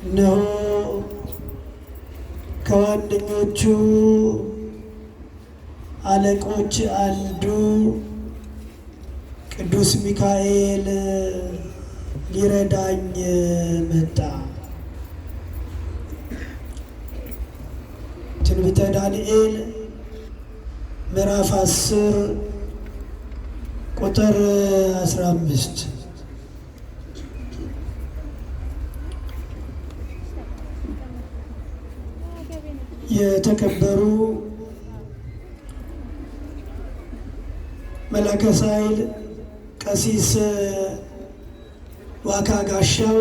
እነሆ ከዋነኞቹ አለቆች አንዱ ቅዱስ ሚካኤል ሊረዳኝ መጣ። ትንቢተ ዳንኤል ምዕራፍ 10 ቁጥር 15 የተከበሩ መላከ ሳይል ቀሲስ ዋካ ጋሻው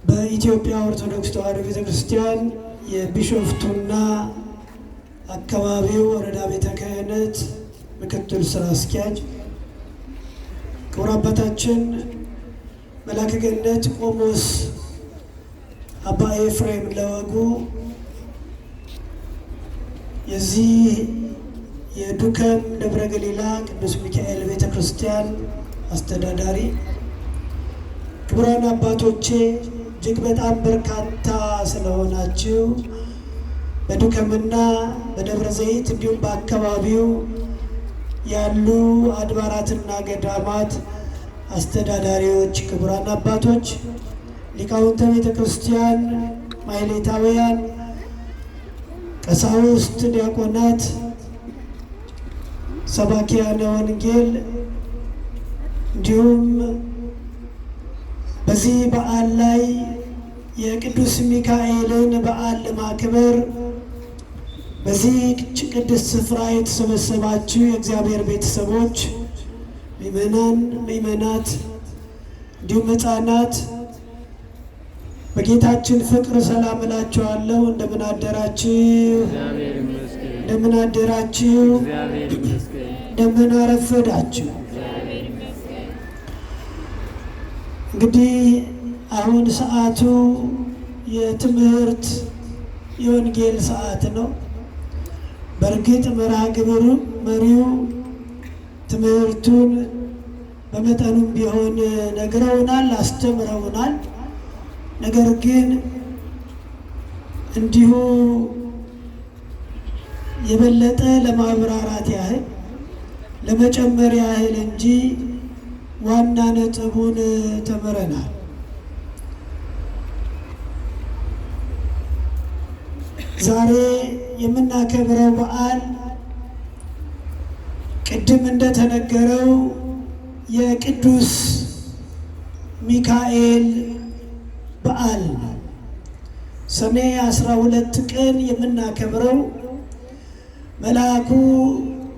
በኢትዮጵያ ኦርቶዶክስ ተዋሕዶ ቤተክርስቲያን የቢሾፍቱና አካባቢው ወረዳ ቤተ ክህነት ምክትል ስራ አስኪያጅ፣ ክቡር አባታችን መላከ ገነት ቆሞስ አባ ኤፍሬም ለወጉ የዚህ የዱከም ደብረ ገሊላ ቅዱስ ሚካኤል ቤተ ክርስቲያን አስተዳዳሪ፣ ክቡራን አባቶቼ እጅግ በጣም በርካታ ስለሆናችሁ በዱከምና በደብረ ዘይት እንዲሁም በአካባቢው ያሉ አድባራትና ገዳማት አስተዳዳሪዎች፣ ክቡራን አባቶች፣ ሊቃውንተ ቤተ ክርስቲያን፣ ማሕሌታውያን፣ ቀሳውስት፣ ዲያቆናት፣ ሰባኪያነ ወንጌል እንዲሁም በዚህ በዓል ላይ የቅዱስ ሚካኤልን በዓል ለማክበር በዚህ ቅድስት ስፍራ የተሰበሰባችሁ የእግዚአብሔር ቤተሰቦች፣ ምእመናን፣ ምእመናት እንዲሁም ሕፃናት በጌታችን ፍቅር ሰላም እላችኋለሁ። እንደምን አደራችሁ? እንደምን አደራችሁ? እንደምን አረፈዳችሁ? እንግዲህ አሁን ሰዓቱ የትምህርት የወንጌል ሰዓት ነው። በእርግጥ መርሃ ግብሩ መሪው ትምህርቱን በመጠኑም ቢሆን ነግረውናል፣ አስተምረውናል። ነገር ግን እንዲሁ የበለጠ ለማብራራት ያህል ለመጨመር ያህል እንጂ ዋና ነጥቡን ተምረናል። ዛሬ የምናከብረው በዓል ቅድም እንደተነገረው የቅዱስ ሚካኤል በዓል ነው። ሰኔ 12 ቀን የምናከብረው መልአኩ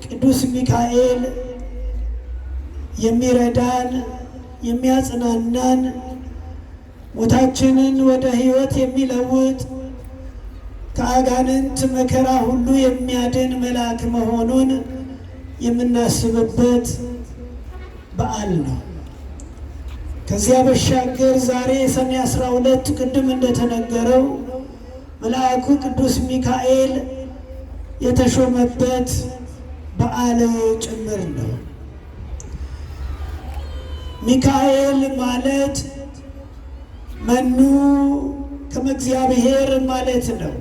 ቅዱስ ሚካኤል የሚረዳን፣ የሚያጽናናን፣ ሞታችንን ወደ ሕይወት የሚለውጥ ከአጋንንት መከራ ሁሉ የሚያድን መልአክ መሆኑን የምናስብበት በዓል ነው። ከዚያ በሻገር ዛሬ ሰኔ 12 ቅድም እንደተነገረው መልአኩ ቅዱስ ሚካኤል የተሾመበት በዓል ጭምር ነው። ሚካኤል ማለት መኑ ከመ እግዚአብሔር ማለት ነው።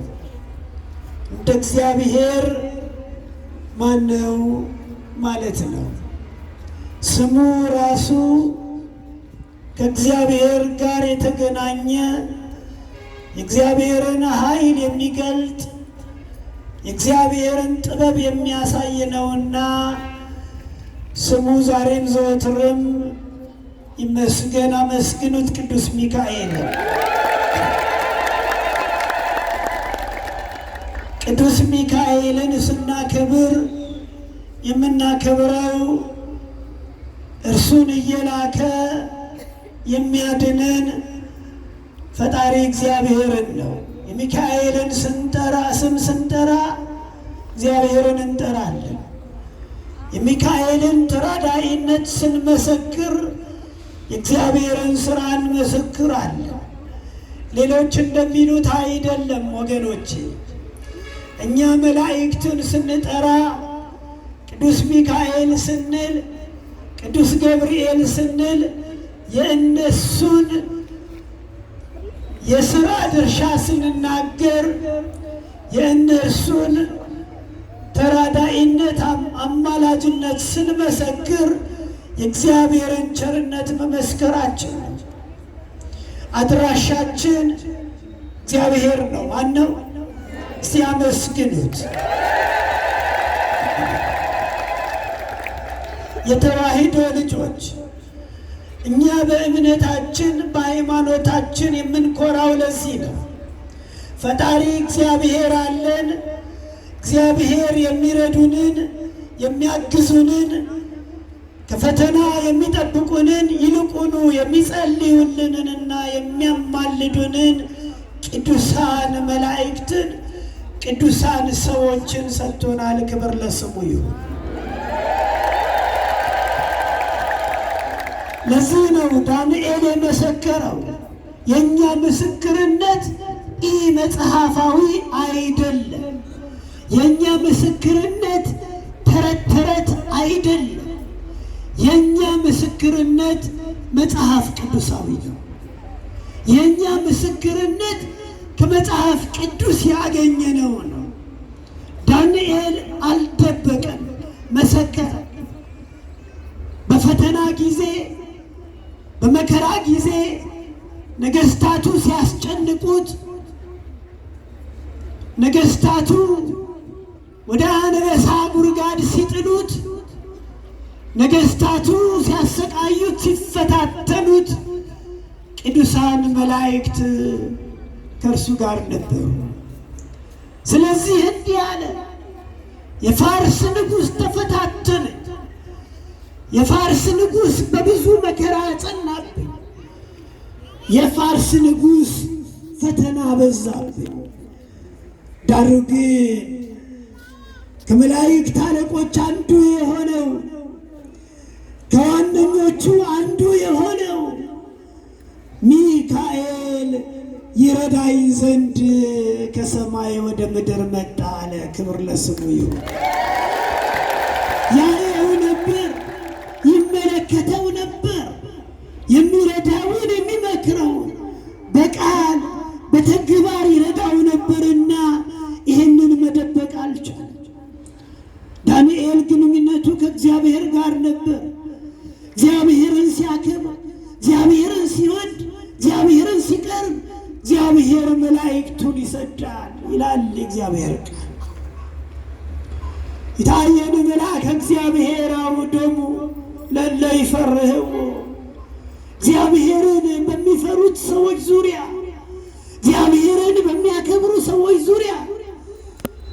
እንደ እግዚአብሔር ማነው ማለት ነው። ስሙ ራሱ ከእግዚአብሔር ጋር የተገናኘ የእግዚአብሔርን ኃይል የሚገልጥ የእግዚአብሔርን ጥበብ የሚያሳይ ነውና ስሙ ዛሬም ዘወትርም ይመስገን። አመስግኑት ቅዱስ ሚካኤል። ቅዱስ ሚካኤልን ስናከብር የምናከብረው እርሱን እየላከ የሚያድንን ፈጣሪ እግዚአብሔርን ነው። የሚካኤልን ስም ስንጠራ እግዚአብሔርን እንጠራለን። የሚካኤልን ተራዳኢነት ስንመሰክር የእግዚአብሔርን ሥራ እንመሰክራለን። ሌሎች እንደሚሉት አይደለም ወገኖቼ። እኛ መላእክትን ስንጠራ ቅዱስ ሚካኤል ስንል፣ ቅዱስ ገብርኤል ስንል የእነሱን የሥራ ድርሻ ስንናገር የእነርሱን ተራዳኢነት፣ አማላጅነት ስንመሰክር የእግዚአብሔርን ቸርነት መመስከራችን ነው። አድራሻችን እግዚአብሔር ነው። ማነው? እስቲ አመስግኑት። የተዋሕዶ ልጆች እኛ በእምነታችን በሃይማኖታችን የምንኮራው ለዚህ ነው። ፈጣሪ እግዚአብሔር አለን። እግዚአብሔር የሚረዱንን የሚያግዙንን ከፈተና የሚጠብቁንን ይልቁኑ የሚጸልዩልንንና የሚያማልዱንን ቅዱሳን መላእክትን ቅዱሳን ሰዎችን ሰጥቶናል። ክብር ለስሙ ይሁን። ለዚህ ነው ዳንኤል የመሰከረው የእኛ ምስክርነት መጽሐፋዊ አይደለም። የእኛ ምስክርነት ተረት ተረት አይደለም። የእኛ ምስክርነት መጽሐፍ ቅዱሳዊ ነው። የእኛ ምስክርነት ከመጽሐፍ ቅዱስ ያገኘነው ነው። ዳንኤል አልደበቀም፣ መሰከረ። በፈተና ጊዜ በመከራ ጊዜ ነገስታቱ ሲያስጨንቁት፣ ነገስታቱ ወደ አንበሳ ጉድጓድ ሲጥሉት፣ ነገስታቱ ሲያሰቃዩት፣ ሲፈታተኑት ቅዱሳን መላእክት ከእርሱ ጋር ነበሩ። ስለዚህ እንዲህ አለ፣ የፋርስ ንጉሥ ተፈታተነ። የፋርስ ንጉሥ በብዙ መከራ ጸናብኝ። የፋርስ ንጉሥ ፈተና በዛብኝ። ዳሩ ግን ከመላእክት አለቆች አንዱ የሆነው ከዋነኞቹ አንዱ የሆነው ሚካኤል ይረዳኝ ዘንድ ከሰማይ ወደ ምድር መጣ አለ። ክብር ለስሙ ይሁን። ያየው ነበር፣ ይመለከተው ነበር፣ የሚረዳውን የሚመክረውን በቃል በተግባር ይረዳው ነበርና ይህንን መደበቅ አልቻለም። ዳንኤል ግንኙነቱ ከእግዚአብሔር ጋር ነበር። እግዚአብሔርን ሲያከብር፣ እግዚአብሔርን ሲወድ፣ እግዚአብሔርን ሲቀርብ እግዚአብሔር መላእክቱን ይሰዳል ይላል እግዚአብሔር ቃል። ይታየን መልአከ እግዚአብሔር አውደሙ ለለ ይፈርህዎ። እግዚአብሔርን በሚፈሩት ሰዎች ዙሪያ፣ እግዚአብሔርን በሚያከብሩ ሰዎች ዙሪያ፣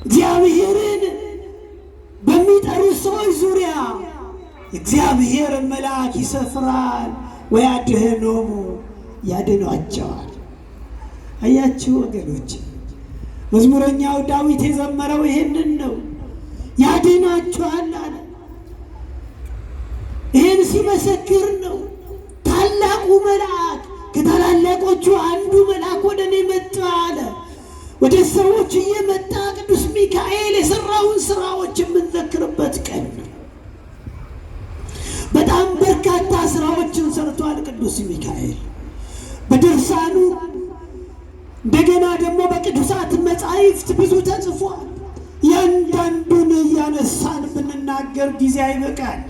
እግዚአብሔርን በሚጠሩት ሰዎች ዙሪያ እግዚአብሔር መልአክ ይሰፍራል። ወያድኅኖሙ ያድኗቸዋል። አያችሁ ወገኖች፣ መዝሙረኛው ዳዊት የዘመረው ይሄንን ነው። ያድኗቸዋል አለ። ይህን ሲመሰክር ነው ታላቁ መልአክ ከታላላቆቹ አንዱ መልአክ ወደ እኔ መጣ አለ። ወደ ሰዎች እየመጣ ቅዱስ ሚካኤል የሰራውን ስራዎች የምንዘክርበት ቀን ነው። በጣም በርካታ ስራዎችን ሰርቷል ቅዱስ ሚካኤል በድርሳኑ፣ እንደገና ደግሞ በቅዱሳት መጻሕፍት ብዙ ተጽፏል። ያንዳንዱን እያነሳን ብንናገር ጊዜ አይበቃል።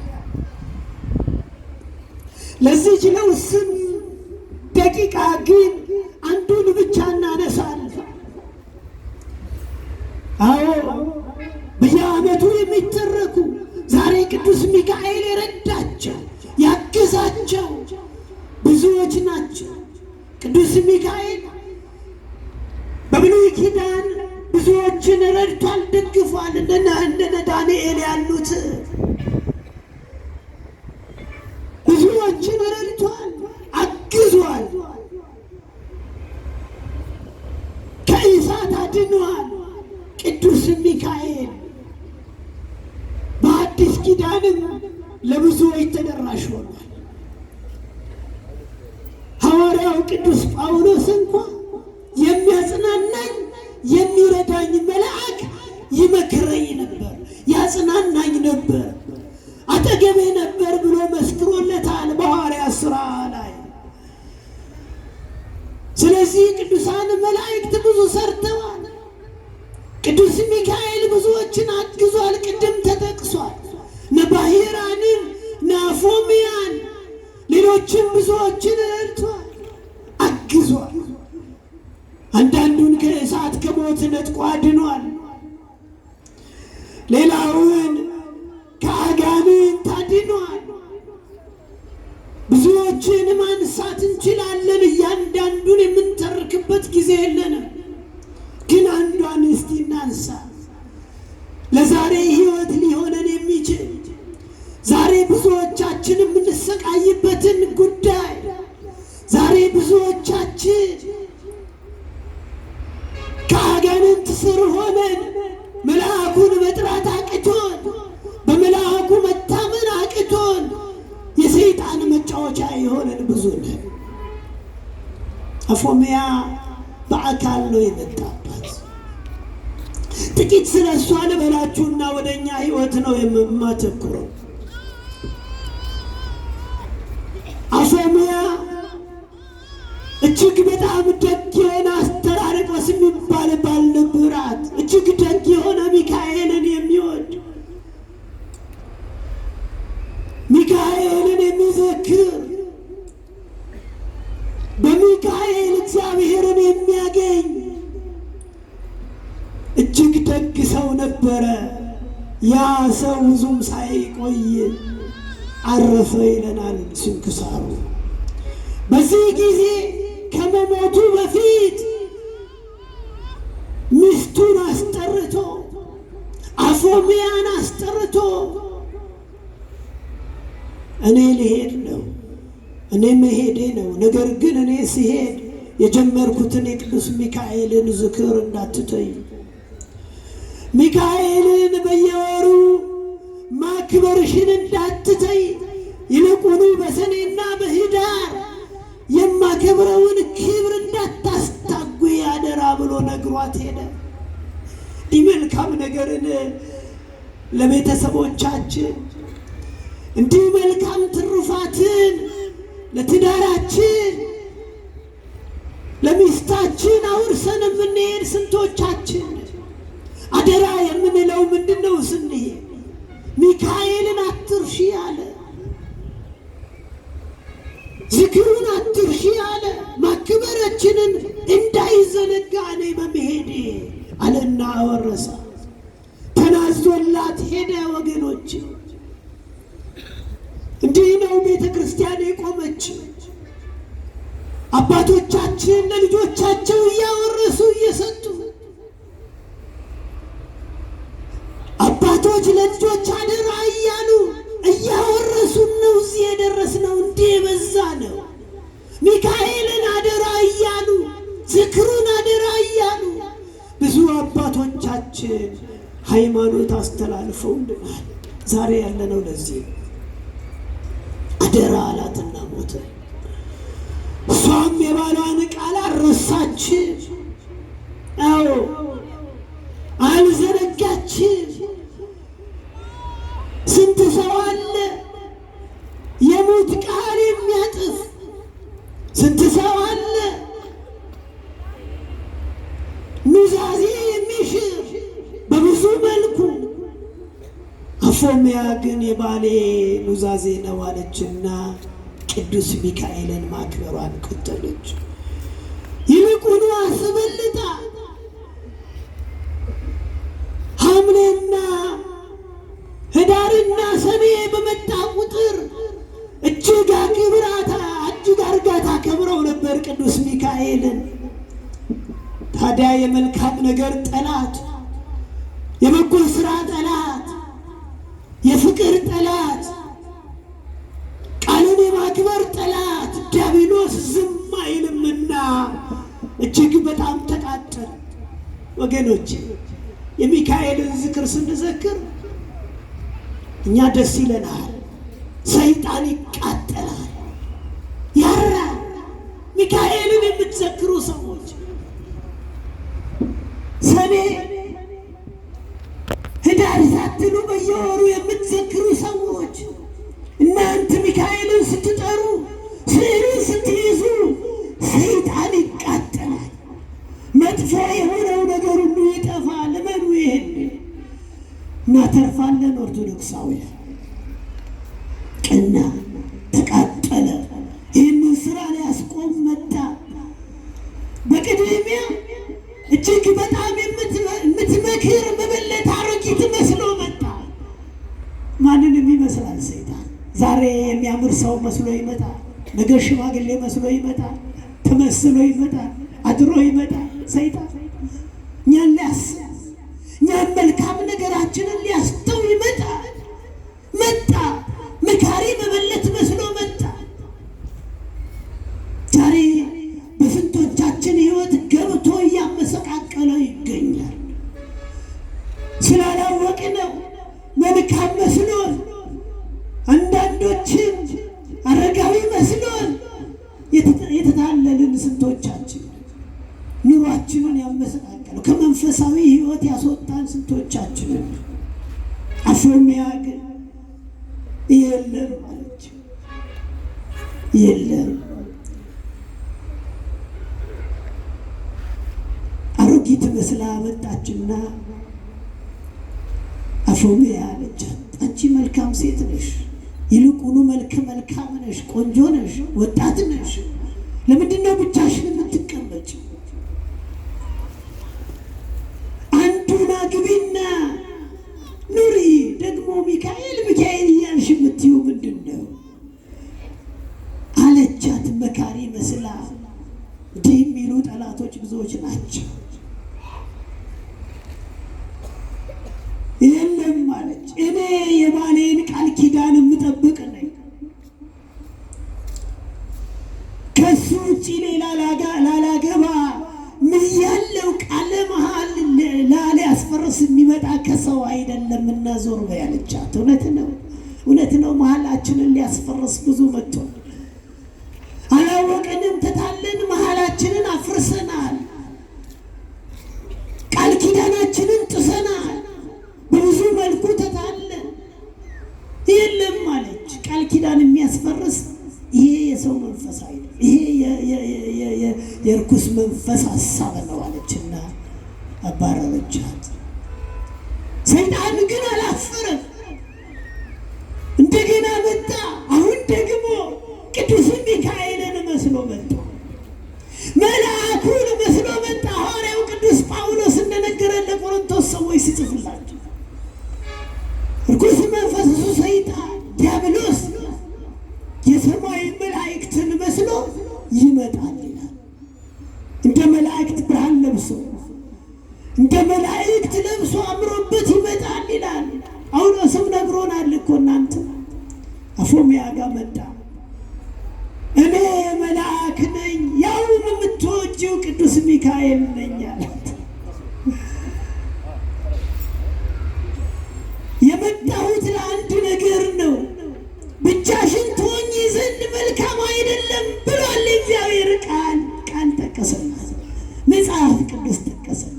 ለዚህ ነው ስም ደቂቃ ግን አንዱን ብቻ እናነሳለን። አዎ በየዓመቱ የሚተረኩ ዛሬ ቅዱስ ሚካኤል የረዳቸው ያገዛቸው ብዙዎች ናቸው። ቅዱስ ሚካኤል በብሉይ ኪዳን ብዙዎችን ረድቷል፣ ደግፏል። እንደነ ዳንኤል ያሉት ብዙዎችን ረድቷል፣ አግዟል፣ ከእሳት አድኗል። ቅዱስ ሚካኤል በአዲስ ኪዳንም ለብዙዎች ተደራሽ ሆኗል። ሐዋርያው ቅዱስ ጳውሎስ እንኳ የሚያጽናናኝ የሚረዳኝ መልአክ ይመክረኝ ነበር፣ ያጽናናኝ ነበር፣ አጠገቤ ነበር ብሎ መስክሮለታል በሐዋርያት ሥራ ላይ። ስለዚህ ቅዱሳን መላእክት ብዙ ሰርተዋል። ቅዱስ ሚካኤል ብዙዎችን አግዟል። ቅድም ተጠቅሷል። ነባሂራንን ናፎሚያን ሌሎችም ብዙዎችን ረድቷል፣ አግዟል። አንዳንዱን ከእሳት ከሞት ነጥቆ አድኗል። ሌላውን ከአጋንንት አድኗል። ብዙዎችን ማንሳት እንችላለን። እያንዳንዱን የምንተርክበት ጊዜ የለንም። ግን አንዷን እስቲ እናንሳ። ለዛሬ ሕይወት ሊሆነን የሚችል ዛሬ ብዙዎቻችን የምንሰቃይበትን ጉዳይ ዛሬ ብዙዎቻችን ከአጋንንት ስር ሆነን መልአኩን መጥራት አቅቶን በመልአኩ መታመን አቅቶን የሰይጣን መጫወቻ የሆነን ብዙ ነን። አፎምያ በአካል ነው የመጣባት። ጥቂት ስለ እሷ ልበላችሁና ወደኛ ሕይወት ነው የማተኩረው። አፎምያ እጅግ በጣም ደግ የሆነ አስተራርቆስ የሚባል ባል ነበራት። እጅግ ደግ የሆነ ሚካኤልን የሚወድ ሚካኤልን የሚዘክር በሚካኤል እግዚአብሔርን የሚያገኝ እጅግ ደግ ሰው ነበረ። ያ ሰው ብዙም ሳይቆይ አረፈ ይለናል ስንክሳሩ። በዚህ ጊዜ ከመሞቱ በፊት ሚስቱን አስጠርቶ አፎምያን አስጠርቶ እኔ ልሄድ ነው፣ እኔ መሄዴ ነው። ነገር ግን እኔ ሲሄድ የጀመርኩትን የቅዱስ ሚካኤልን ዝክር እንዳትተይ፣ ሚካኤልን በየወሩ ማክበርሽን እንዳትተይ፣ ይልቁኑ በሰኔና በህዳር የማከብረውን ክብር እንዳታስታጉይ አደራ ብሎ ነግሯት ሄደ። ይህ መልካም ነገርን ለቤተሰቦቻችን እንዲህ መልካም ትሩፋትን ለትዳራችን ለሚስታችን አውርሰን የምንሄድ ስንቶቻችን? አደራ የምንለው ምንድነው? ስንሄድ ሚካኤልን አትርሺ አለ፣ ዝክሩን አትርሺ አለ፣ ማክበራችንን እንዳይዘነጋ እኔ በመሄዴ አለና አወረሰ። ተናዞላት ሄደ። ወገኖች እንዲህ ነው ቤተ ክርስቲያን የቆመች። አባቶቻችን ለልጆቻቸው እያወረሱ እየሰጡ፣ አባቶች ለልጆች አደራ እያሉ እያወረሱ ነው እዚህ የደረስነው። እንዲህ የበዛ ነው። ሚካኤልን አደራ እያሉ ዝክሩን አደራ እያሉ ብዙ አባቶቻችን ሃይማኖት አስተላልፈውልናል። ዛሬ ያለነው ለዚህ አደራ አላትና ሞተ። እሷም የባሏን ቃል አልረሳች፣ አዎ አልዘነጋች። ስንት ሰው አለ የሙት ቃል የሚያጥፍ፣ ስንት ሰው አለ ኑዛዜ የሚሽር በብዙ መልኩ። አፎምያ ግን የባሌ ኑዛዜ ነው አለችና ቅዱስ ሚካኤልን ማክበሯን ቀጠለች። ይልቁኑ አስበልጣ ሐምሌና ህዳርና ሰኔ በመጣ ቁጥር እጅግ አርጋታ ከብረው ነበር ቅዱስ ሚካኤልን። ታዲያ የመልካም ነገር ጠላት፣ የበጎ ስራ ጠላት፣ የፍቅር ጠላት፣ ቃልን የማክበር ጠላት ዲያብሎስ ዝም አይልምና እጅግ በጣም ተቃጠለ። ወገኖች የሚካኤልን ዝክር ስንዘክር እኛ ደስ ይለናል፣ ሰይጣን ይቃጠላል፣ ያራል። ሚካኤልን የምትዘክሩ ሰዎች ሰኔ ህዳር ሳትሉ በየወሩ የምትዘክሩ ሰዎች እናንተ ሚካኤልን ስትጠሩ ስዕሉን ስትይዙ ሰይጣን ይቃጠላል። እንላለን ኦርቶዶክሳውያን። ቀና፣ ተቃጠለ። ይህንን ስራ ሊያስቆም መጣ። በቅድሚያ እጅግ በጣም የምትመክር መበለት አሮጊት መስሎ መጣ። ማንንም ይመስላል ሰይጣን። ዛሬ የሚያምር ሰው መስሎ ይመጣል። ነገ ሽማግሌ መስሎ ይመጣል። ተመስሎ ይመጣል። አድሮ ይመጣል ሰይጣን። እኛን ሊያስብ፣ እኛን መልካም ነገራችንን ሊያስተው ይመጣል። መጣ። መካሪ መበለት መስሎ መጣ። ዛሬ በስንቶቻችን ሕይወት ገብቶ እያመሰቃቀለው ይገኛል። ስላላወቅነው መልካም መስሎን፣ አንዳንዶችን አረጋዊ መስሎን የተታለልን ስንቶቻችን፣ ኑሯችንን ያመሰቃቀለው ከመንፈሳዊ ሕይወት ያስወጣን ስንቶቻችንን። አፎሚያ ግን የለም አለች። የለም አሮጊት መስላ መጣችና አፎሚያ አለቻት፣ አንቺ መልካም ሴት ነሽ፣ ይልቁኑ መልካም ነሽ፣ ቆንጆ ነሽ፣ ወጣት ነሽ። ለምንድን ነው ብቻሽን የምትቀመጭ? አንዱን አግቢና ኑሪ። ደግሞ ሚካኤል እያልሽ የምትይው ምንድን ነው አለቻት። መካሪ መስላ እንዲህ የሚሉ ጠላቶች ብዙዎች ናቸው። የለም አለች፣ እኔ የባሌን ቃል ኪዳን የምጠብቅ ነኝ። ከሱ ውጭ ሌላ ላላገባ ምያለው። ቃለ መሃል ላለ ያስፈርስ የሚመጣ ከሰው አይደለም እና ዞር በይ አለቻት። እውነት ነው። መሃላችንን ሊያስፈርስ ብዙ መጥቶ አላወቅንም። ተታለን መሃላችንን አፍርሰናል። ቃል ኪዳናችንን ጥሰናል። በብዙ መልኩ ተታለን። የለም አለች፣ ቃል ኪዳን የሚያስፈርስ ይሄ የሰው መንፈስ አይደለም፣ ይሄ የርኩስ መንፈስ ሀሳብ ነው አለችና አባረረቻት። ሰይጣን ግን አላፈረም። እንደገና መጣ። አሁን ደግሞ ቅዱስ ሚካኤልን መስሎ መጣ። መልአኩን መስሎ መጣ። ሐዋርያው ቅዱስ ጳውሎስ እንደነገረን ለቆሮንቶስ ሰዎች ሲጽፍላቸው ርኩስ መንፈስ እሱ ሰይጣን ዲያብሎስ የሰማይ መላእክትን መስሎ ይመጣል ይላል። እንደ መላእክት ብርሃን ለብሶ እንደ መላእክት ለብሶ አምሮበት ይመጣል ይላል። ጳውሎስም ነግሮናል እኮ እናንተ። አፎሚያ ጋር መጣ። እኔ መልአክ ነኝ፣ ያውም የምትወጂው ቅዱስ ሚካኤል ነኝ አላት። የመጣሁት ለአንድ ነገር ነው፣ ብቻሽን ትሆኚ ዘንድ መልካም አይደለም ብሏል እግዚአብሔር። ቃል ጠቀሰላት፣ መጽሐፍ ቅዱስ ጠቀሰላት።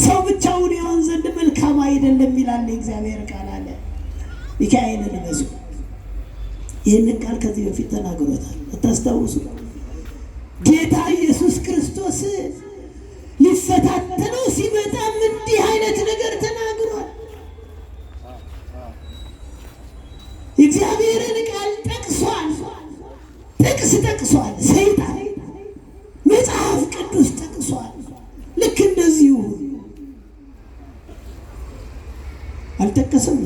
ሰው ብቻውን ይሆን ዘንድ መልካም አይደለም ይላል እግዚአብሔር ቃል አለ። ሚካኤልን መስሎ ይህንን ቃል ከዚህ በፊት ተናግሮታል። አታስታውሱ? ጌታ ኢየሱስ ክርስቶስ ሊፈታተነው ሲመጣም እንዲህ አይነት ነገር ተናግሯል። እግዚአብሔርን ቃል ጠቅሷል፣ ጥቅስ ጠቅሷል። ሰይጣን መጽሐፍ ቅዱስ ጠቅሷል። ልክ እንደዚሁ አልጠቀሰም?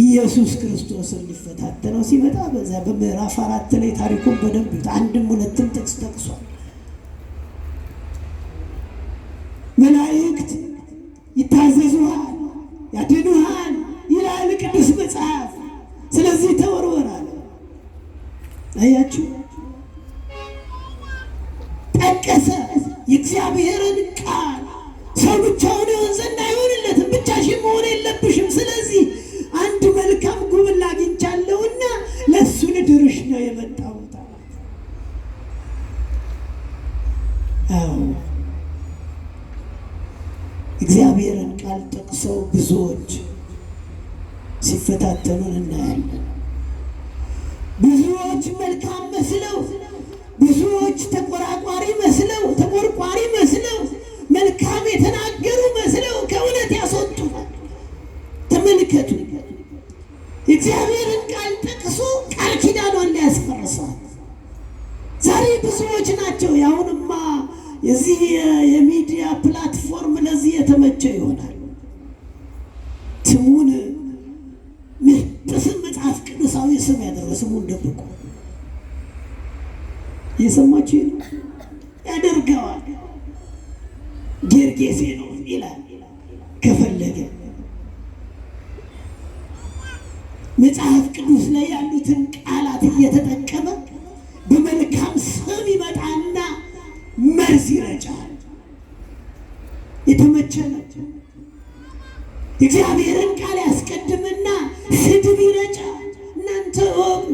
ኢየሱስ ክርስቶስን ሊፈታተነው ሲመጣ በዛ በምዕራፍ 4 ላይ ታሪኩን በደንብ አንድም ሁለትም ጥቅስ ጠቅሷል። መላእክት ይታዘዙሃል፣ ያድኑሃል ይላል ቅዱስ መጽሐፍ። ስለዚህ ተወርወር አለ። አያችሁ፣ ጠቀሰ የእግዚአብሔርን ቃል። ሰው ብቻውን ይሆን ዘንድ አይሆንለትም፣ ብቻሽን መሆን የለብሽም። ስለዚህ አንድ መልካም ጉብል አግኝቻለሁና ለእሱ ልድርሽ ነው የመጣሁት። አዎ እግዚአብሔርን ቃል ጠቅሰው ብዙዎች ሲፈታተኑን እናያለን። ብዙዎች መልካም መስለው፣ ብዙዎች ተቆርቋሪ መስለው፣ መልካም የተናገሩ መስለው ከእውነት ያስወጡናል። እግዚአብሔርን ቃል ጠቅሶ ቃል ኪዳኗን ሊያስፈርሳት ዛሬ ብዙዎች ናቸው። ያሁንማ የዚህ የሚዲያ ፕላትፎርም ለዚህ የተመቸ ይሆናል። ስሙን ምርጥስም መጽሐፍ ቅዱሳዊ ስም ያደረገ ስሙን ደብቆ የሰማችሁ ያደርገዋል። ጌርጌሴኖን ይላል ከፈለገ መጽሐፍ ቅዱስ ላይ ያሉትን ቃላት እየተጠቀመ በመልካም ስም ይመጣና መርዝ ይረጫል። የተመቸ ነው። እግዚአብሔርን ቃል ያስቀድምና ስድብ ይረጫል። እናንተ ወቁ።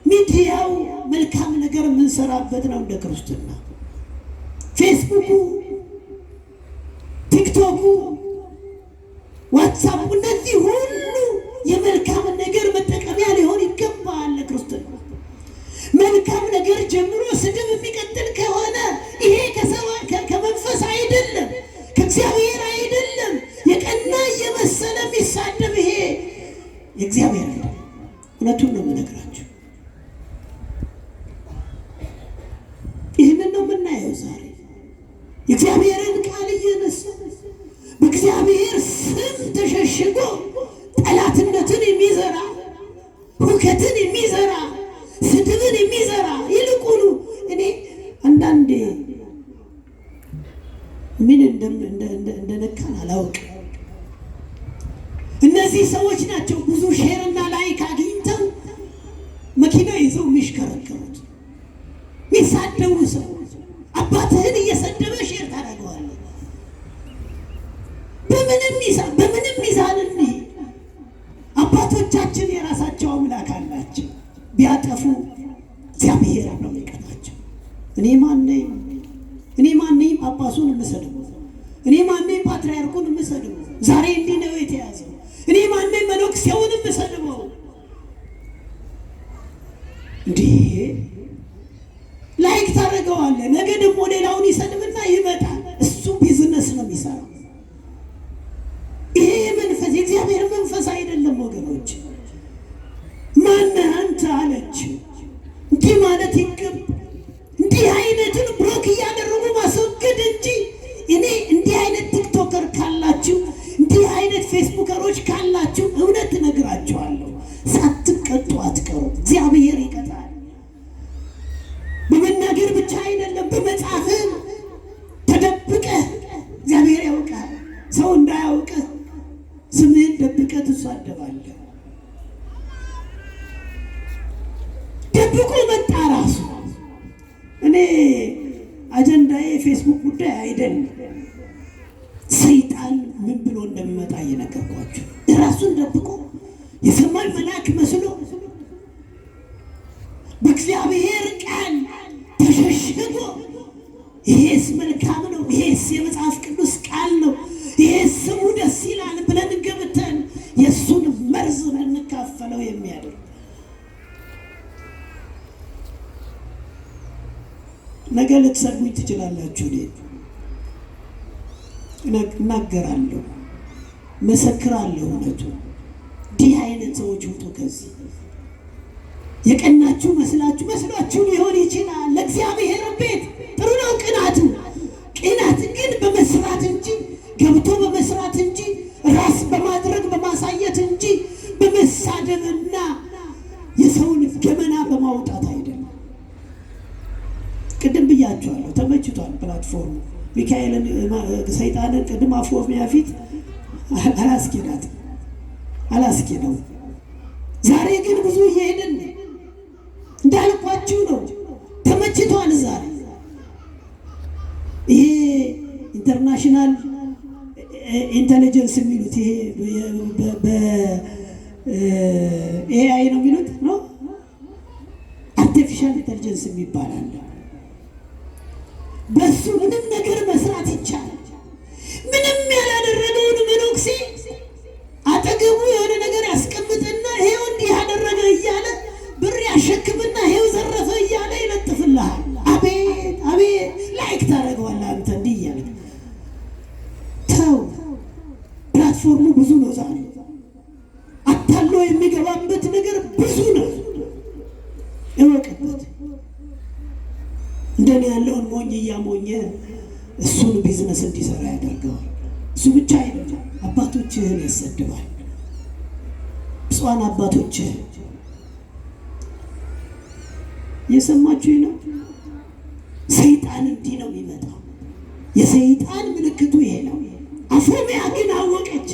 ሚዲያው መልካም ነገር የምንሰራበት ነው። እንደ ክርስትና ፌስቡኩ፣ ቲክቶኩ፣ ዋትሳፑ እነዚህ ሁሉ የመልካም ነገር መጠቀሚያ ሊሆን ይገባል። ለክርስትና መልካም ነገር ጀምሮ ስድብ የሚቀጥል ከሆነ ይሄ ከመንፈስ አይደለም፣ ከእግዚአብሔር አይደለም። የቀና እየመሰለ የሚሳደብ ይሄ የእግዚአብሔር አይደለም። እውነቱን ነው የምነግራቸው። ይህንን ነው የምናየው ዛሬ የእግዚአብሔርን ቃል እየነሳ በእግዚአብሔር ስም ተሸሽጎ ጠላትነትን የሚዘራ ሁከትን የሚዘራ ስድብን የሚዘራ ይልቁኑ እኔ አንዳንዴ ምን እንደነካን አላውቅም። እነዚህ ሰዎች ናቸው ብዙ ሼርና ላይክ አግኝተው መኪና ይዘው የሚሽከረከሩት የሚሳደቡ ሰዎች። አባትህን እየሰደበ ሼር ታደርገዋለህ። በምንም ሚዛን እንሂድ። አባቶቻችን የራሳቸው አምላክ አላቸው። ቢያጠፉ እግዚአብሔር ነው የሚቀጣቸው። እኔ ማነኝ ጳጳሱን የምሰድበው? እኔ ማነኝ ፓትርያርኩን የምሰድበው? ዛሬ እንዲህ ነው የተያዘው። እኔ ማነኝ መነኩሴውን የምሰድበው? እንዲህ ላይክ ታደርገዋለህ። ነገ ደግሞ ሌላውን ይሰድብና ይመጣል። እሱ ቢዝነስ ነው የሚሰራው። ይሄ መንፈስ የእግዚአብሔር መንፈስ አይደለም ወገኖች። ማነህ አንተ አለችው። እንዲህ ማለት ይገባ። እንዲህ አይነትን ብሎክ እያደረጉ ማስወገድ እንጂ እኔ እንዲህ አይነት ቲክቶከር ካላችሁ፣ እንዲህ አይነት ፌስቡከሮች ካላችሁ እውነት እነግራችኋለሁ፣ ሳትቀጡ አትቀሩ። እግዚአብሔር ይቀጣል። በመናገር ብቻ አይደለም፣ በመጻፍም ተደብቀህ እግዚአብሔር ያውቃል። ሰው እንዳያውቅህ ስምህን ደብቀህ ትሳደባለህ። ደብቆ መጣ ራሱ። እኔ አጀንዳዬ የፌስቡክ ጉዳይ አይደለም። ሰይጣን ምን ብሎ እንደሚመጣ እየነገርኳችሁ ራሱን ደብቆ የሰማይ መልአክ መስሎ በእግዚአብሔር ቃል ተሸሽጎ ይሄስ መልካም ነው፣ ይሄስ የመጽሐፍ ቅዱስ ቃል ነው፣ ይሄስ ስሙ ደስ ይላል ብለን ገብተን የእሱን መርዝ እንካፈለው የሚያደርግ ነገ ልትሰድቡኝ ትችላላችሁ። እኔ እናገራለሁ፣ መሰክራለሁ እውነቱ። እንዲህ አይነት ሰዎች ውጡ ከዚህ። የቀናችሁ መስሏችሁ ሊሆን ይችላል። ለእግዚአብሔር ቤት ጥሩ ነው ቅናት ግን በመስራት እንጂ ገብቶ በመስራት እንጂ ራስ በማድረግ በማሳየት እንጂ በመሳደብና የሰውን ገመና በማውጣት አይደለም። ቅድም ብያቸዋለሁ፣ ተመችቷል ፕላትፎርሙ። ሚካኤልን ሰይጣንን ቅድም አፎሚያ ፊት አላስኬደው። ዛሬ ግን ብዙ እየሄድን እንዳልኳችሁ ነው። ተመችቷል። ዛሬ ይሄ ኢንተርናሽናል ኢንተለጀንስ የሚሉት ይሄ በኤአይ ነው የሚሉት ነው፣ አርቲፊሻል ኢንተለጀንስ የሚባል አለ። በሱ ምንም ነገር መስራት ይቻላል። ምንም ያላደረገውን መነኩሴ አጠገቡ የሆነ ነገር ያስቀምጥና ይሄው እንዲህ ያደረገ እያለ ብር ያሸክምና ይሄው ዘረፈ እያለ ይለጥፍልሃል። አቤት አቤት ላይክ ታደርገዋለህ አንተ እንዲህ እያለ። ተው፣ ፕላትፎርሙ ብዙ ነው ዛሬ። አታሎ የሚገባ አለበት። እንደኔ ያለውን ሞኝ እያሞኘ እሱን ቢዝነስ እንዲሰራ ያደርገዋል። እሱ ብቻ አይደለም፣ አባቶችህን ያሰድባል። ብፁዓን አባቶችህ የሰማችሁ ነው። ሰይጣን እንዲህ ነው የሚመጣው። የሰይጣን ምልክቱ ይሄ ነው። አፎሚያ ግን አወቀች።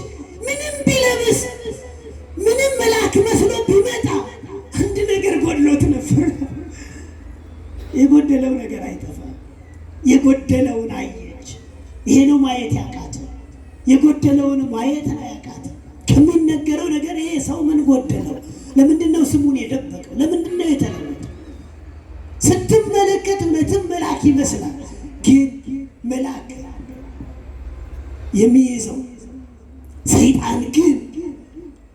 ምንም ቢለብስ ምንም መልአክ መስሎ ቢመጣ አንድ ነገር ጎድሎት ነበር። የጎደለው ነገር አይጠፋም። የጎደለውን አየች። ይሄ ነው ማየት ያቃተ። የጎደለውን ማየት ያቃተ። ከሚነገረው ነገር ይሄ ሰው ምን ጎደለው? ለምንድን ነው ስሙን የደበቀው? ለምንድን ነው የተለወጠው? ስትመለከት እውነትም መልአክ ይመስላል። ግን መልአክ የሚይዘው ሰይጣን ግን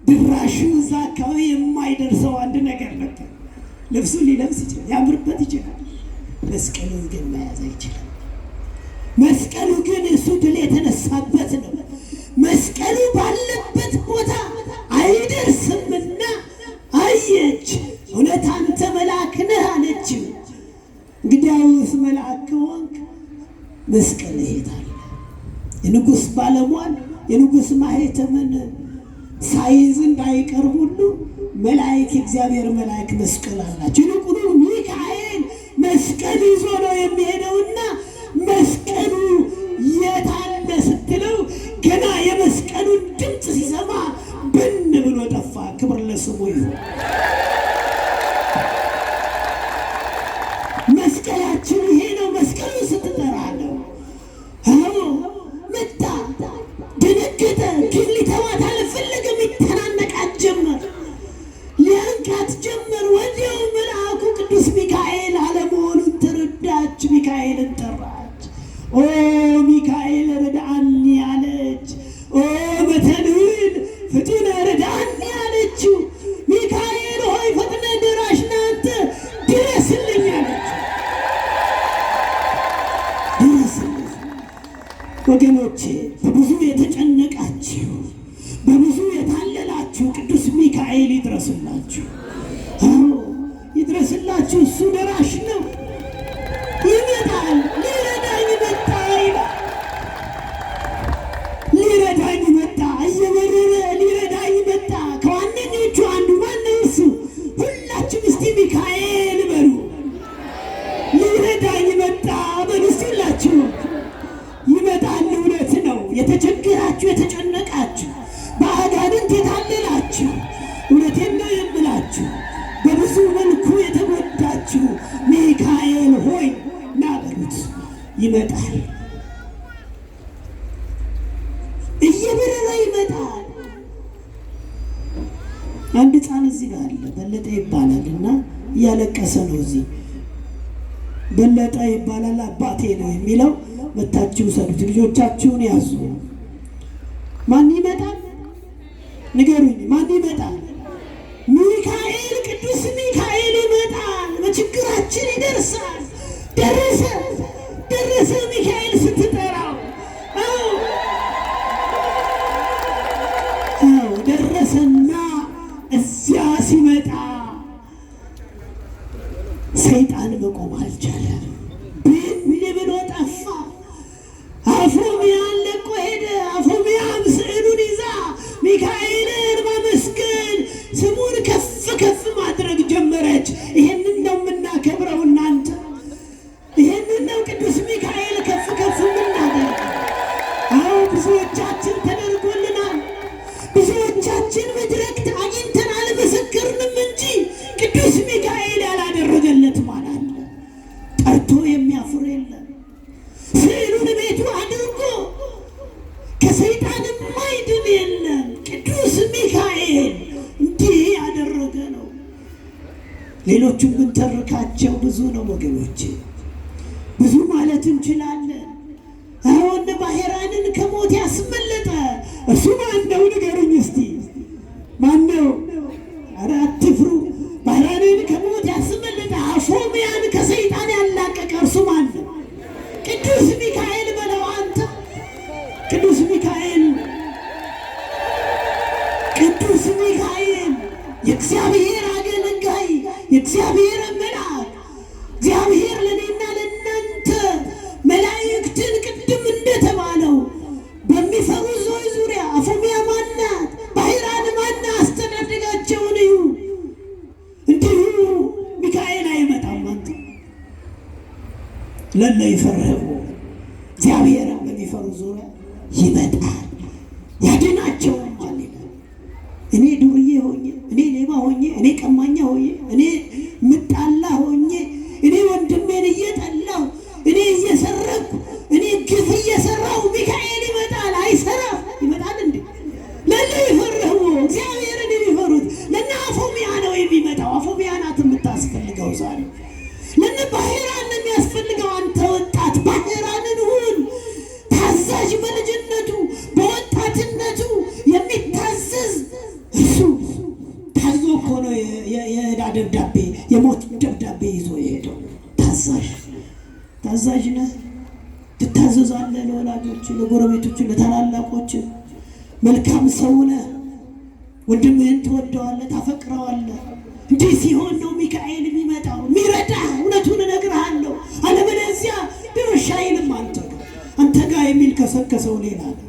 ድራሹ እዛ አካባቢ የማይደርሰው አንድ ነገር ነበር። ልብሱን ሊለብስ ይችላል፣ ያምርበት ይችላል። መስቀሉን ግን መያዝ አይችልም። መስቀሉ ግን እሱ ድል የተነሳበት ነው። መስቀሉ ባለበት ቦታ አይደርስምና አየች። እውነት አንተ መልአክ ነህ አለችው። እንግዲያውስ መልአክ ከሆንክ መስቀል ይሄዳል። የንጉሥ ባለሟል የንጉሥ ማኅተምን ሳይዝ እንዳይቀር ሁሉ መላእክ የእግዚአብሔር መላእክ መስቀል አላቸው። ይልቁኑ ሚካኤል መስቀል ይዞ ነው የሚሄደውና መስቀሉ የታለ ስትለው ገና የመስቀሉን ድምፅ ሲሰማ ብን ብሎ ጠፋ። ክብር ለስሙ ይሁን። መስቀላችን ይሄ ነው። መስቀሉ ስትጠራ ነው። አዎ መጣ፣ ደነገጠ። ግን ሊተዋት አልፈለገም። ይተናነቃት ጀመር፣ ሊያንቃት ጀመር። ወዲያው መልአኩ ቅዱስ ሚካኤል አለመሆኑን ተረዳች። ሚካኤልን ጠራች። ኦ ሚካኤል ረድአኒ አለች። ኦ በተንዕል ፍጡነ ረድአኒ አለችው። ሚካኤል ሆይ ፈጥነ ደራሽ ናንተ ድረስልኝ አለች። ድረስልኝ። ወገኖቼ በብዙ የተጨነቃችሁ በብዙ የታለላችሁ ቅዱስ ሚካኤል ይድረስላችሁ። አዎ ይድረስላችሁ። እሱ ደራሽ ነው። ይመጣል። ሊረዳኝ መጣ ይላል። ሊረዳኝ መጣ። እየበረረ ሊረዳኝ መጣ። ከዋነኞቹ አንዱ ማነው? እሱ። ሁላችሁም እስቲ ሚካኤል በሉ። ሊረዳኝ መጣ በሉ እስቲ ሁላችሁ። ይመጣል። እውነት ነው። የተቸገራችሁ የተጨነቃችሁ በአጋንንት የታለላችሁ እውነቴን ነው የምላችሁ በብዙ መልኩ የተጎዳችሁ ሚካኤል ሆይ ና በሉት። ይመጣል። እየበረረ ይመጣል። አንድ ሕፃን እዚህ ጋር አለ። በለጠ ይባላል እና እያለቀሰ ነው። እዚህ በለጠ ይባላል። አባቴ ነው የሚለው። መታችሁ ሰዱት። ልጆቻችሁን ያዙ። ማን ይመጣል? ንገሩኝ። ማን ይመጣል? ሚካኤል፣ ቅዱስ ሚካኤል ይመጣል። በችግራችን ይደርሳል። ደረሰ፣ ደረሰ። ሚካኤል ስትጠራው ደረሰና እዚያ ሲመጣ ሰይጣን መቆም አልቻለም። ብን ብሎ ጠፋ። አፎሚያን ለቆ ሄደ። አፎሚያም ስዕሉን ይዛ ሚካኤልን ማመስገን ስሙን ከፍ ከፍ ማድረግ ጀመረች። ይሄንን ነው የምናከብረው እናንተ። ይሄንን ነው ቅዱስ ሚካኤል ከፍ ከፍ የምናደርገው። አዎ ብዙዎቻችን ተደርጎልናል። ብዙዎቻችን መድረክ አግኝተን አልመሰከርንም እንጂ ቅዱስ ሚካኤል ያላደረገለት ማን አለ? ጠርቶ የሚያፍር የለም። ስዕሉን ቤቱ አድርጎ ከሰይጣን የማይድን የለም። ቅዱስ ሚካኤል እንዲህ ያደረገ ነው። ሌሎቹም ብንተርካቸው ብዙ ነው ወገኖቼ፣ ብዙ ማለት እንችላለን። አሁን ባህራንን ከሞት ያስመለጠ እሱ ማን ነው? ንገሩኝ እስቲ ማን ነው? ኧረ አትፍሩ። ባህራንን ከሞት ያስመለጠ አፎሚያን ከሰይጣን ያላቀቀ እርሱ ማን ነው? ቅዱስ ሚካኤል በለው አንተ። ቅዱስ ሚካኤል፣ ቅዱስ ሚካኤል የእግዚአብሔር አገልጋይ፣ የእግዚአብሔር መልአክ ለለ ይፈርህዎ እግዚአብሔርን በሚፈሩ ዙሪያ ይመጣል ያድናቸውማል ይላል። እኔ ዱርዬ ሆኜ፣ እኔ ሌባ ሆኜ፣ እኔ ቀማኛ ሆኜ፣ እኔ ምጣላ ሆኜ፣ እኔ ወንድሜን እየጠላሁ፣ እኔ እየሰረኩ፣ እኔ ግፍ እየሰራሁ ሚካኤል ይመጣል አይሰራም? ይመጣል እንዴ? ለለ ይፈርህዎ እግዚአብሔርን የሚፈሩት ለነ አፎሚያ ነው የሚመጣው። አፎሚያ ናት የምታስፈልገው ዛሬ። ለነ ባህራን ነው የሚያስፈልገው። አንተ ወጣት ባህራንን ሁን። ታዛዥ በልጅነቱ በወጣትነቱ የሚታዘዝ እሱ ታዞ እኮ ነው የዕዳ ደብዳቤ የሞት ደብዳቤ ይዞ የሄደው። ታዛዥ ነህ? ትታዘዛለህ? ለወላጆች፣ ለጎረቤቶች፣ ለታላላቆች መልካም ሰው ነህ? ወንድምህን ትወደዋለህ፣ ታፈቅረዋለህ? እንዲህ ሲሆን ነው ሚካኤል የሚመጣው የሚረዳ። እውነቱን እነግርሃለሁ። አለበለዚያ ድርሻ አይልም። አንተ ጋር የሚልከሰከሰው ሌላ ነው።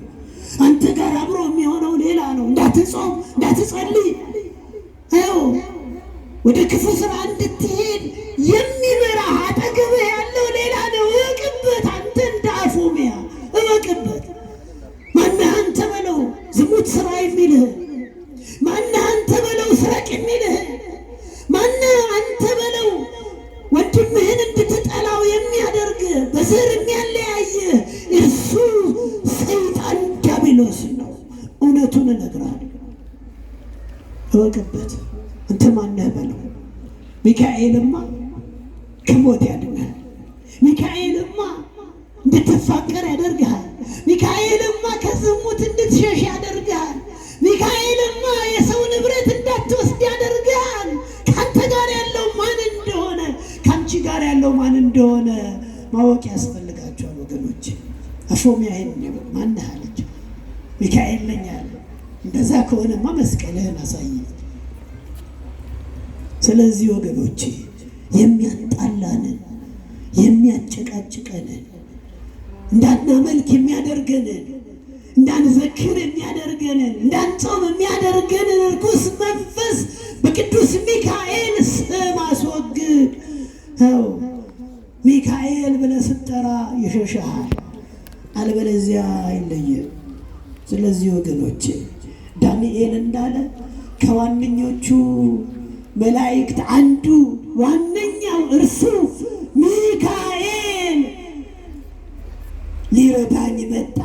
አንተ ጋር አብሮ የሚሆነው ሌላ ነው። እንዳትጾም እንዳትጸልይ፣ ወደ ክፉ ስራ እንድትሄድ የሚመራ አጠገብህ ያለው ሌላ ነው። እወቅበት። አንተ እንደ አፎሚያ እወቅበት። ማነህ አንተ በለው ዝሙት ስራ የሚልህ? ማነህ አንተ በለው ስረቅ የሚልህ? ማነህ አንተ በለው ወንድምህን እንድትጠላው የሚያደርግ በዘር የሚያለያይህ? እርሱ ሰይጣን ዲያብሎስ ነው። እውነቱን እነግርሃለሁ፣ እወቅበት። አንተ ማነህ በለው። ሚካኤልማ ከሞት ያድናል። ሚካኤልማ እንድትፋቀር ያደርግሃል። ሚካኤልማ ከዝሙት እንድትሸሽ ያደርግሃል። ሚካኤልማ የሰው ንብረት እንዳትወስድ ያደርግሃል። ከአንተ ጋር ያለው ማን እንደሆነ፣ ከአንቺ ጋር ያለው ማን እንደሆነ ማወቅ ያስፈልጋቸዋል ወገኖች። አፎሚያ ይሄን ማነህ አለችው። ሚካኤል ነኝ አለ። እንደዛ ከሆነማ መስቀልህን አሳየኝ። ስለዚህ ወገኖቼ የሚያጣላንን የሚያጨቃጭቀንን እንዳናመልክ የሚያደርገንን እንዳንዘክር የሚያደርገንን እንዳንጾም የሚያደርገንን ርኩስ መንፈስ በቅዱስ ሚካኤል ስም አስወግድ። ሚካኤል ብለህ ስትጠራ ይሸሻል፣ አለበለዚያ አይለየም። ስለዚህ ወገኖቼ ዳንኤል እንዳለ ከዋነኞቹ መላእክት አንዱ ዋነኛው እርሱ ሚካኤል ሊረዳኝ መጣ።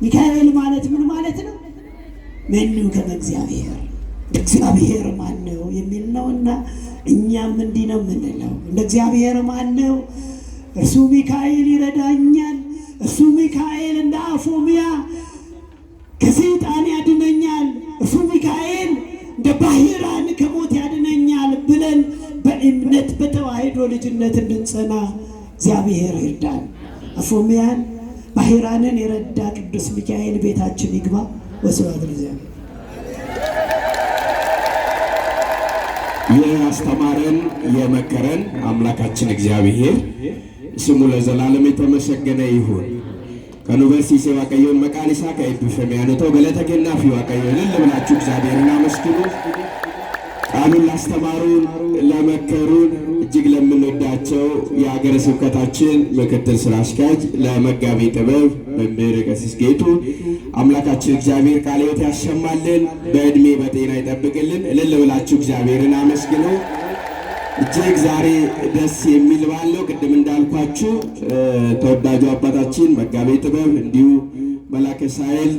ሚካኤል ማለት ምን ማለት ነው? መኑ ከመ እግዚአብሔር፣ እግዚአብሔር ማን ነው የሚል ነውና እኛም እንዲህ ነው የምንለው። እንደ እግዚአብሔር ማን ነው? እርሱ ሚካኤል ይረዳኛል። እርሱ ሚካኤል እንደ አፎሚያ ከሰይጣን ያድነኛል። እርሱ ሚካኤል እንደ ባህራን ከሞት ያድነኛል ብለን በእምነት በተዋህዶ ልጅነት እንድንጸና እግዚአብሔር ይርዳን። አፎሚያን ባህራንን የረዳ ቅዱስ ሚካኤል ቤታችን ይግባ። ወስብሐት ለእግዚአብሔር። ያስተማረን የመከረን አምላካችን እግዚአብሔር ስሙ ለዘላለም የተመሰገነ ይሁን። ከዩኒቨርሲቲ ዋቀዮን መቃኒሳ ከእዱ ሸሚያነቶ ገለተገና ፊ ዋቀዮን ለብላችሁ እግዚአብሔርን አመስግኑ። ቃሉን ላስተማሩን ለመከሩን እጅግ ለምንወዳቸው የሀገረ ስብከታችን ምክትል ስራ አስኪያጅ ለመጋቤ ጥበብ መምህር ቀሲስ ጌቱ አምላካችን እግዚአብሔር ቃለ ሕይወት ያሰማልን፣ በእድሜ በጤና ይጠብቅልን። እልል ብላችሁ እግዚአብሔርን አመስግኑ። እጅግ ዛሬ ደስ የሚል ባለው ቅድም እንዳልኳችሁ ተወዳጁ አባታችን መጋቤ ጥበብ እንዲሁ መላከ ሳይል